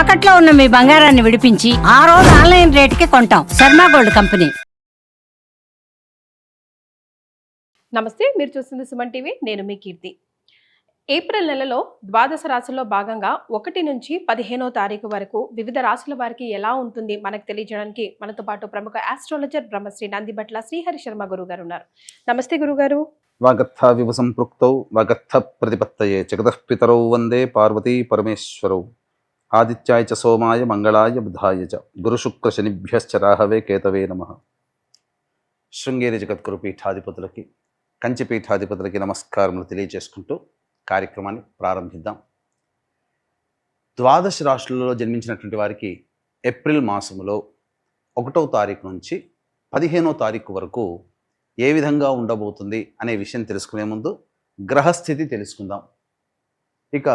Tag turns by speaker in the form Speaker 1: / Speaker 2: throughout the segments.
Speaker 1: తాకట్లో ఉన్న మీ బంగారాన్ని విడిపించి ఆ రోజు ఆన్లైన్ రేటుకి కొంటాం. Sharma gold company.
Speaker 2: నమస్తే, మీరు చూస్తుంది సుమన్ టీవీ. నేను మీ కీర్తి. ఏప్రిల్ నెలలో ద్వాదశ రాశుల్లో భాగంగా 1 నుంచి 15వ తారీఖు వరకు వివిధ రాశుల వారికి ఎలా ఉంటుంది మనకు తెలియజేయడానికి మనతో పాటు ప్రముఖ ఆస్ట్రాలజర్ బ్రహ్మశ్రీ నందిబట్ల శ్రీహరి శర్మ గురువు గారు ఉన్నారు. నమస్తే గురుగారు.
Speaker 3: వాగర్థ వివ సంపృక్తౌ వాగర్థ ప్రతిపత్తయే జగతః పితరౌ వందే పార్వతీ పరమేశ్వరౌ ఆదిత్యాయ చ సోమాయ మంగళాయ బుధాయ చ గురుశుక్ర శనిభ్యశ్చ రాహవే కేతవే నమః. శృంగేరి జగద్గురు పీఠాధిపతులకి కంచి పీఠాధిపతులకి నమస్కారములు తెలియజేసుకుంటూ కార్యక్రమాన్ని ప్రారంభిద్దాం. ద్వాదశ రాశులలో జన్మించినటువంటి వారికి ఏప్రిల్ మాసములో 1వ తారీఖు నుంచి 15వ తారీఖు వరకు ఏ విధంగా ఉండబోతుంది అనే విషయం తెలుసుకునే ముందు గ్రహస్థితి తెలుసుకుందాం. ఇక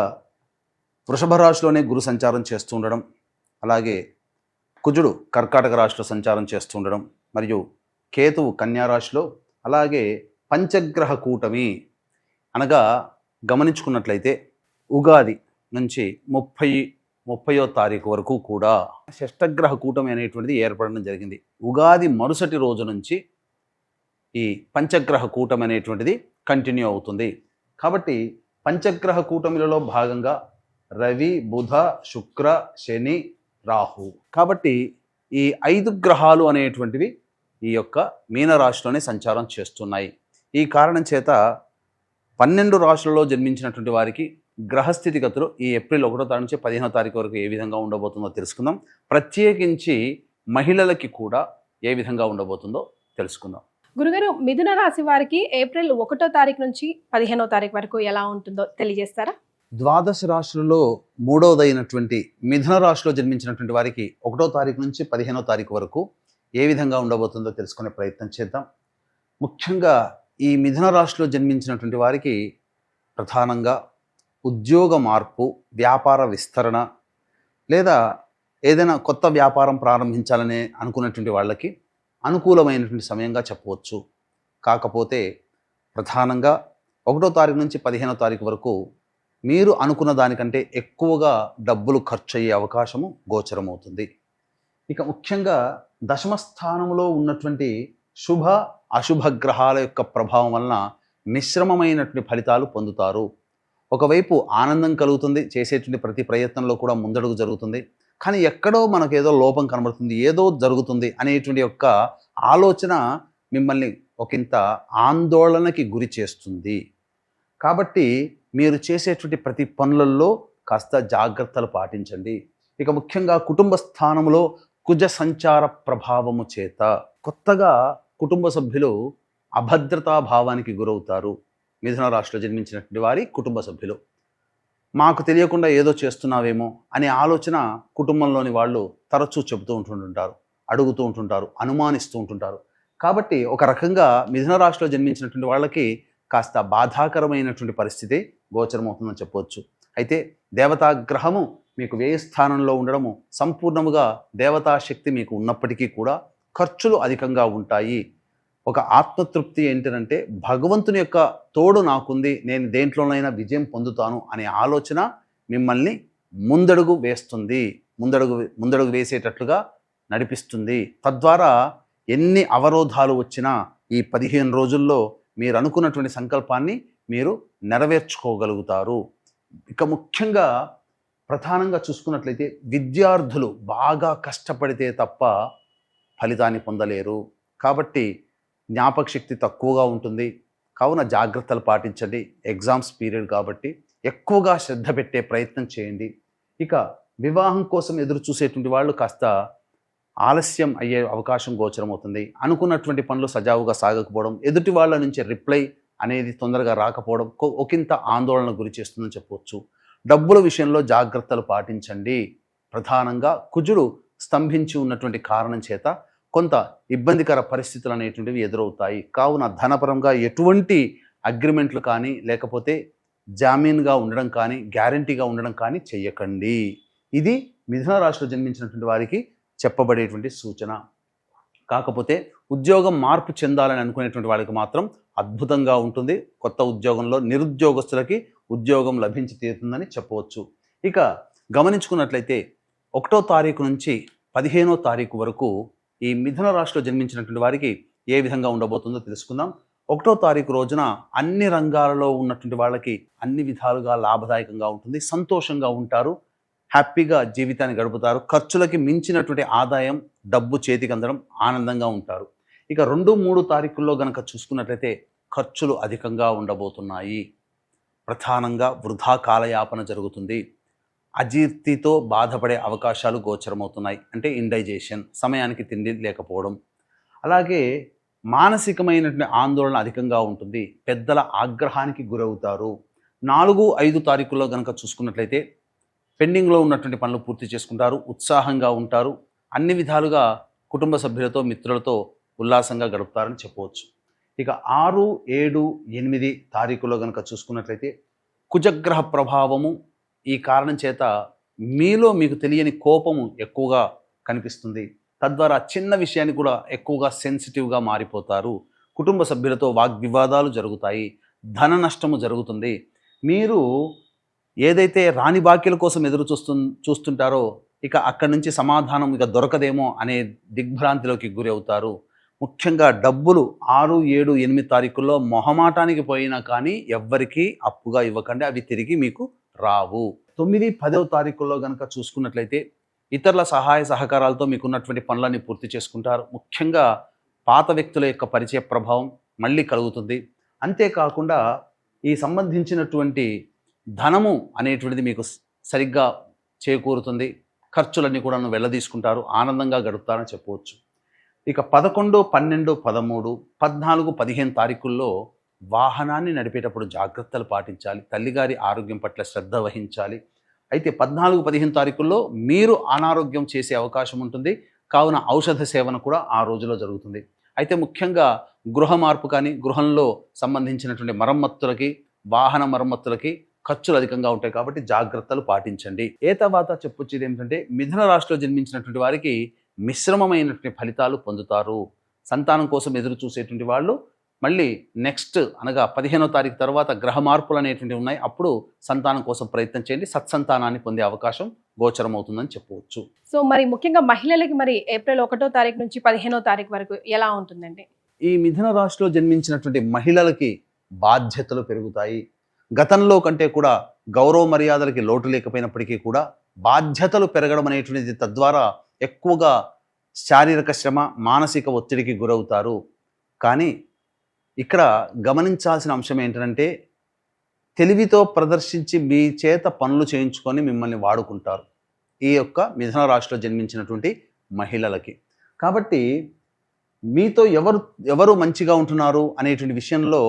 Speaker 3: వృషభ రాశిలోనే గురు సంచారం చేస్తూ ఉండడం, అలాగే కుజుడు కర్కాటక రాశిలో సంచారం చేస్తూ ఉండడం, మరియు కేతువు కన్యా రాశిలో, అలాగే పంచగ్రహ కూటమి అనగా గమనించుకున్నట్లయితే ఉగాది నుంచి 30వ తారీఖు వరకు కూడా షష్టగ్రహ కూటమి అనేటువంటిది ఏర్పడడం జరిగింది. ఉగాది మరుసటి రోజు నుంచి ఈ పంచగ్రహ కూటమి అనేటువంటిది కంటిన్యూ అవుతుంది. కాబట్టి పంచగ్రహ కూటమిలలో భాగంగా రవి, బుధ, శుక్ర, శని, రాహు. కాబట్టి ఈ 5 గ్రహాలు అనేటువంటివి ఈ యొక్క మీనరాశిలోనే సంచారం చేస్తున్నాయి. ఈ కారణం చేత 12 రాశులలో జన్మించినటువంటి వారికి గ్రహస్థితిగతులు ఈ ఏప్రిల్ 1వ తారీఖు నుంచి 15వ తారీఖు వరకు ఏ విధంగా ఉండబోతుందో తెలుసుకుందాం. ప్రత్యేకించి మహిళలకి కూడా ఏ విధంగా ఉండబోతుందో తెలుసుకుందాం.
Speaker 2: గురుగారు, మిథున రాశి వారికి ఏప్రిల్ 1వ తారీఖు నుంచి 15వ తారీఖు వరకు ఎలా ఉంటుందో తెలియజేస్తారా?
Speaker 3: ద్వాదశ రాశులలో 3వదైనటువంటి మిథున రాశిలో జన్మించినటువంటి వారికి 1వ తారీఖు నుంచి 15వ తారీఖు వరకు ఏ విధంగా ఉండబోతుందో తెలుసుకునే ప్రయత్నం చేద్దాం. ముఖ్యంగా ఈ మిథున రాశిలో జన్మించినటువంటి వారికి ప్రధానంగా ఉద్యోగ మార్పు, వ్యాపార విస్తరణ, లేదా ఏదైనా కొత్త వ్యాపారం ప్రారంభించాలని అనుకున్నటువంటి వాళ్ళకి అనుకూలమైనటువంటి సమయంగా చెప్పవచ్చు. కాకపోతే ప్రధానంగా 1వ తారీఖు నుంచి 15వ తారీఖు వరకు మీరు అనుకున్న దానికంటే ఎక్కువగా డబ్బులు ఖర్చు అయ్యే అవకాశము గోచరమవుతుంది. ఇక ముఖ్యంగా దశమ స్థానంలో ఉన్నటువంటి శుభ అశుభ గ్రహాల యొక్క ప్రభావం వలన మిశ్రమమైనటువంటి ఫలితాలు పొందుతారు. ఒకవైపు ఆనందం కలుగుతుంది, చేసేటువంటి ప్రతి ప్రయత్నంలో కూడా ముందడుగు జరుగుతుంది. కానీ ఎక్కడో మనకేదో లోపం కనబడుతుంది, ఏదో జరుగుతుంది అనేటువంటి యొక్క ఆలోచన మిమ్మల్ని ఒకంత ఆందోళనకి గురి చేస్తుంది. కాబట్టి మీరు చేసేటువంటి ప్రతి పనులలో కాస్త జాగ్రత్తలు పాటించండి. ఇక ముఖ్యంగా కుటుంబ స్థానంలో కుజ సంచార ప్రభావము చేత కొత్తగా కుటుంబ సభ్యులు అభద్రతా భావానికి గురవుతారు. మిథున రాశిలో జన్మించినటువంటి వారి కుటుంబ సభ్యులు మాకు తెలియకుండా ఏదో చేస్తున్నావేమో అనే ఆలోచన కుటుంబంలోని వాళ్ళు తరచూ చెబుతూ ఉంటుంటారు, అడుగుతూ ఉంటుంటారు, అనుమానిస్తూ ఉంటుంటారు. కాబట్టి ఒక రకంగా మిథున రాశిలో జన్మించినటువంటి వాళ్ళకి కాస్త బాధాకరమైనటువంటి పరిస్థితి గోచరమవుతుందని చెప్పవచ్చు. అయితే దేవతాగ్రహము మీకు వ్యయ స్థానంలో ఉండడము, సంపూర్ణముగా దేవతాశక్తి మీకు ఉన్నప్పటికీ కూడా ఖర్చులు అధికంగా ఉంటాయి. ఒక ఆత్మతృప్తి ఏంటంటే భగవంతుని యొక్క తోడు నాకుంది, నేను దేంట్లోనైనా విజయం పొందుతాను అనే ఆలోచన మిమ్మల్ని ముందడుగు వేస్తుంది, ముందడుగు వేసేటట్లుగా నడిపిస్తుంది. తద్వారా ఎన్ని అవరోధాలు వచ్చినా ఈ 15 రోజుల్లో మీరు అనుకున్నటువంటి సంకల్పాన్ని మీరు నెరవేర్చుకోగలుగుతారు. ఇక ముఖ్యంగా ప్రధానంగా చూసుకున్నట్లయితే విద్యార్థులు బాగా కష్టపడితే తప్ప ఫలితాన్ని పొందలేరు. కాబట్టి జ్ఞాపక శక్తి తక్కువగా ఉంటుంది. కావున జాగ్రత్తలు పాటించండి. ఎగ్జామ్స్ పీరియడ్ కాబట్టి ఎక్కువగా శ్రద్ధ పెట్టే ప్రయత్నం చేయండి. ఇక వివాహం కోసం ఎదురు చూసేటువంటి వాళ్ళు కాస్త ఆలస్యం అయ్యే అవకాశం గోచరమవుతుంది. అనుకున్నటువంటి పనులు సజావుగా సాగకపోవడం, ఎదుటి వాళ్ళ నుంచి రిప్లై అనేది తొందరగా రాకపోవడం ఒకంత ఆందోళన గురి చేస్తుందని చెప్పవచ్చు. డబ్బుల విషయంలో జాగ్రత్తలు పాటించండి. ప్రధానంగా కుజుడు స్తంభించి ఉన్నటువంటి కారణం చేత కొంత ఇబ్బందికర పరిస్థితులు అనేటువంటివి ఎదురవుతాయి. కావున ధనపరంగా ఎటువంటి అగ్రిమెంట్లు కానీ, లేకపోతే జామీన్గా ఉండడం కానీ, గ్యారంటీగా ఉండడం కానీ చెయ్యకండి. ఇది మిథున రాశిలో జన్మించినటువంటి వారికి చెప్పబడేటువంటి సూచన. కాకపోతే ఉద్యోగం మార్పు చెందాలని అనుకునేటువంటి వాళ్ళకి మాత్రం అద్భుతంగా ఉంటుంది. కొత్త ఉద్యోగంలో నిరుద్యోగస్తులకి ఉద్యోగం లభించి తీరుతుందని చెప్పవచ్చు. ఇక గమనించుకున్నట్లయితే 1వ తారీఖు నుంచి 15వ తారీఖు వరకు ఈ మిథున రాశిలో జన్మించినటువంటి వారికి ఏ విధంగా ఉండబోతుందో తెలుసుకుందాం. 1వ తారీఖు రోజున అన్ని రంగాలలో ఉన్నటువంటి వాళ్ళకి అన్ని విధాలుగా లాభదాయకంగా ఉంటుంది, సంతోషంగా ఉంటారు, హ్యాపీగా జీవితాన్ని గడుపుతారు, ఖర్చులకి మించినటువంటి ఆదాయం, డబ్బు చేతికి అందడం, ఆనందంగా ఉంటారు. ఇక 2, 3 తారీఖుల్లో గనక చూసుకున్నట్లయితే ఖర్చులు అధికంగా ఉండబోతున్నాయి. ప్రధానంగా వృధా కాలయాపన జరుగుతుంది. అజీర్తితో బాధపడే అవకాశాలు గోచరమవుతున్నాయి. అంటే ఇండైజేషన్, సమయానికి తిండి లేకపోవడం. అలాగే మానసికమైనటువంటి ఆందోళన అధికంగా ఉంటుంది. పెద్దల ఆగ్రహానికి గురవుతారు. 4, 5 తారీఖుల్లో కనుక చూసుకున్నట్లయితే పెండింగ్లో ఉన్నటువంటి పనులు పూర్తి చేసుకుంటారు, ఉత్సాహంగా ఉంటారు, అన్ని విధాలుగా కుటుంబ సభ్యులతో, మిత్రులతో ఉల్లాసంగా గడుపుతారని చెప్పవచ్చు. ఇక 6, 7, 8 తారీఖుల్లో కనుక చూసుకున్నట్లయితే కుజగ్రహ ప్రభావము, ఈ కారణం చేత మీలో మీకు తెలియని కోపము ఎక్కువగా కనిపిస్తుంది. తద్వారా చిన్న విషయాన్ని కూడా ఎక్కువగా సెన్సిటివ్గా మారిపోతారు. కుటుంబ సభ్యులతో వాగ్వివాదాలు జరుగుతాయి, ధన నష్టము జరుగుతుంది. మీరు ఏదైతే రాని బాకీల కోసం ఎదురు చూస్తుంటారో ఇక అక్కడి నుంచి సమాధానం ఇక దొరకదేమో అనే దిగ్భ్రాంతిలోకి గురి అవుతారు. ముఖ్యంగా డబ్బులు 6, 7, 8 తారీఖుల్లో మొహమాటానికి పోయినా కానీ ఎవ్వరికీ అప్పుగా ఇవ్వకండి, అవి తిరిగి మీకు రావు. 9, 10వ తారీఖుల్లో కనుక చూసుకున్నట్లయితే ఇతరుల సహాయ సహకారాలతో మీకున్నటువంటి పనులన్నీ పూర్తి చేసుకుంటారు. ముఖ్యంగా పాత వ్యక్తుల యొక్క పరిచయ ప్రభావం మళ్ళీ కలుగుతుంది. అంతేకాకుండా ఈ సంబంధించినటువంటి ధనము అనేటువంటిది మీకు సరిగ్గా చేకూరుతుంది. ఖర్చులన్నీ కూడా వెళ్ళదీసుకుంటారు, ఆనందంగా గడుపుతారని చెప్పవచ్చు. ఇక 11, 12, 13, 14, 15 తారీఖుల్లో వాహనాన్ని నడిపేటప్పుడు జాగ్రత్తలు పాటించాలి. తల్లిగారి ఆరోగ్యం పట్ల శ్రద్ధ వహించాలి. అయితే 14, 15 తారీఖుల్లో మీరు అనారోగ్యం చేసే అవకాశం ఉంటుంది. కావున ఔషధ సేవన కూడా ఆ రోజులో జరుగుతుంది. అయితే ముఖ్యంగా గృహ మార్పు కానీ, గృహంలో సంబంధించినటువంటి మరమ్మతులకి, వాహన మరమ్మతులకి ఖర్చులు అధికంగా ఉంటాయి కాబట్టి జాగ్రత్తలు పాటించండి. తర్వాత చెప్పొచ్చేది ఏమిటంటే మిథున రాశిలో జన్మించినటువంటి వారికి మిశ్రమమైనటువంటి ఫలితాలు పొందుతారు. సంతానం కోసం ఎదురు చూసేటువంటి వాళ్ళు మళ్ళీ నెక్స్ట్ అనగా 15వ తారీఖు తర్వాత గ్రహ మార్పులు అనేటువంటివి ఉన్నాయి. అప్పుడు సంతానం కోసం ప్రయత్నం చేయండి, సత్సంతానాన్ని పొందే అవకాశం గోచరమవుతుందని చెప్పవచ్చు.
Speaker 2: సో మరి ముఖ్యంగా మహిళలకి మరి ఏప్రిల్ 1వ తారీఖు నుంచి 15వ తారీఖు వరకు ఎలా ఉంటుందండి?
Speaker 3: ఈ మిథున రాశిలో జన్మించినటువంటి మహిళలకి బాధ్యతలు పెరుగుతాయి. గతంలో కంటే కూడా గౌరవ మర్యాదలకి లోటు లేకపోయినప్పటికీ కూడా బాధ్యతలు పెరగడం అనేటువంటిది, తద్వారా ఎక్కువగా శారీరక శ్రమ, మానసిక ఒత్తిడికి గురవుతారు. కానీ ఇక్కడ గమనించాల్సిన అంశం ఏంటంటే తెలివితో ప్రదర్శించి మీ చేత పనులు చేయించుకొని మిమ్మల్ని వాడుకుంటారు ఈ యొక్క మిథున రాశిలో జన్మించినటువంటి మహిళలకి. కాబట్టి మీతో ఎవరు మంచిగా ఉంటున్నారు అనేటువంటి విషయంలో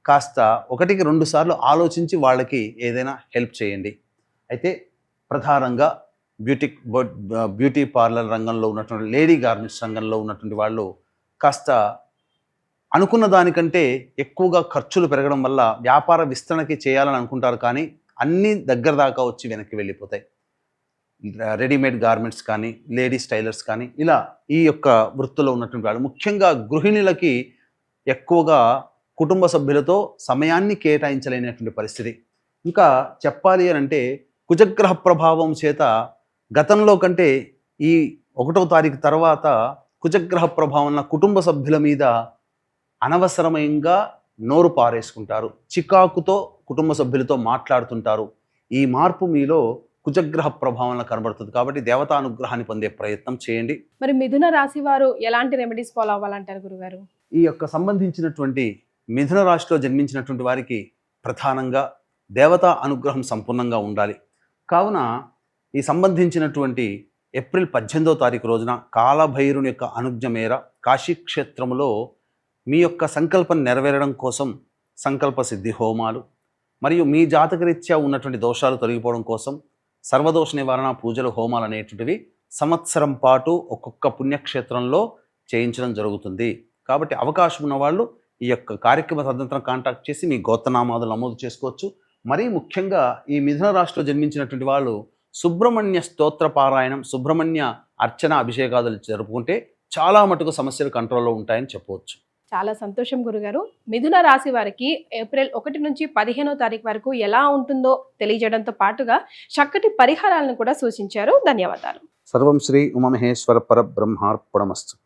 Speaker 3: కాస్త 1కి 2 సార్లు ఆలోచించి వాళ్ళకి ఏదైనా హెల్ప్ చేయండి. అయితే ప్రధానంగా బ్యూటీ పార్లర్ రంగంలో ఉన్నటువంటి, లేడీ గార్మెంట్స్ రంగంలో ఉన్నటువంటి వాళ్ళు కాస్త అనుకున్న దానికంటే ఎక్కువగా ఖర్చులు పెరగడం వల్ల వ్యాపార విస్తరణకి చేయాలని అనుకుంటారు, కానీ అన్నీ దగ్గర దాకా వచ్చి వెనక్కి వెళ్ళిపోతాయి. రెడీమేడ్ గార్మెంట్స్ కానీ, లేడీస్ టైలర్స్ కానీ, ఇలా ఈ యొక్క వృత్తిలో ఉన్నటువంటి వాళ్ళు, ముఖ్యంగా గృహిణులకి ఎక్కువగా కుటుంబ సభ్యులతో సమయాన్ని కేటాయించలేనటువంటి పరిస్థితి. ఇంకా చెప్పాలి అని అంటే కుజగ్రహ ప్రభావం చేత గతంలో కంటే ఈ 1వ తారీఖు తర్వాత కుజగ్రహ ప్రభావం కుటుంబ సభ్యుల మీద అనవసరమంగా నోరు పారేసుకుంటారు, చికాకుతో కుటుంబ సభ్యులతో మాట్లాడుతుంటారు. ఈ మార్పు మీలో కుజగ్రహ ప్రభావం కనబడుతుంది. కాబట్టి దేవతా అనుగ్రహాన్ని పొందే ప్రయత్నం చేయండి.
Speaker 2: మరి మిథున రాశి వారు ఎలాంటి రెమెడీస్ ఫాలో అవ్వాలంటారు గురుగారు?
Speaker 3: ఈ యొక్క సంబంధించినటువంటి మిథున రాశిలో జన్మించినటువంటి వారికి ప్రధానంగా దేవతా అనుగ్రహం సంపూర్ణంగా ఉండాలి. కావున ఈ సంబంధించినటువంటి ఏప్రిల్ 18వ తారీఖు రోజున కాలభైరుని యొక్క అనుజ్ఞ మేర కాశీక్షేత్రములో మీ యొక్క సంకల్పం నెరవేరడం కోసం సంకల్ప సిద్ధి హోమాలు, మరియు మీ జాతకరీత్యా ఉన్నటువంటి దోషాలు తొలగిపోవడం కోసం సర్వదోష నివారణ పూజలు, హోమాలు అనేటువంటివి సంవత్సరం పాటు ఒక్కొక్క పుణ్యక్షేత్రంలో చేయించడం జరుగుతుంది. కాబట్టి అవకాశం ఉన్నవాళ్ళు ఈ యొక్క కార్యక్రమ తదనంతరం కాంటాక్ట్ చేసి మీ గోత్రనామాదులు నమోదు చేసుకోవచ్చు. మరీ ముఖ్యంగా ఈ మిథున రాశిలో జన్మించినటువంటి వాళ్ళు సుబ్రహ్మణ్య స్తోత్ర పారాయణం, సుబ్రహ్మణ్య అర్చన, అభిషేకాదులు జరుపుకుంటే చాలా మటుకు సమస్యలు కంట్రోల్లో ఉంటాయని చెప్పవచ్చు.
Speaker 2: చాలా సంతోషం గురుగారు. మిథున రాశి వారికి ఏప్రిల్ 1 నుంచి 15వ తారీఖు వరకు ఎలా ఉంటుందో తెలియజేయడంతో పాటుగా చక్కటి పరిహారాలను కూడా సూచించారు. ధన్యవాదాలు.
Speaker 3: సర్వం శ్రీ ఉమామహేశ్వర పరబ్రహ్మార్పణమస్తు.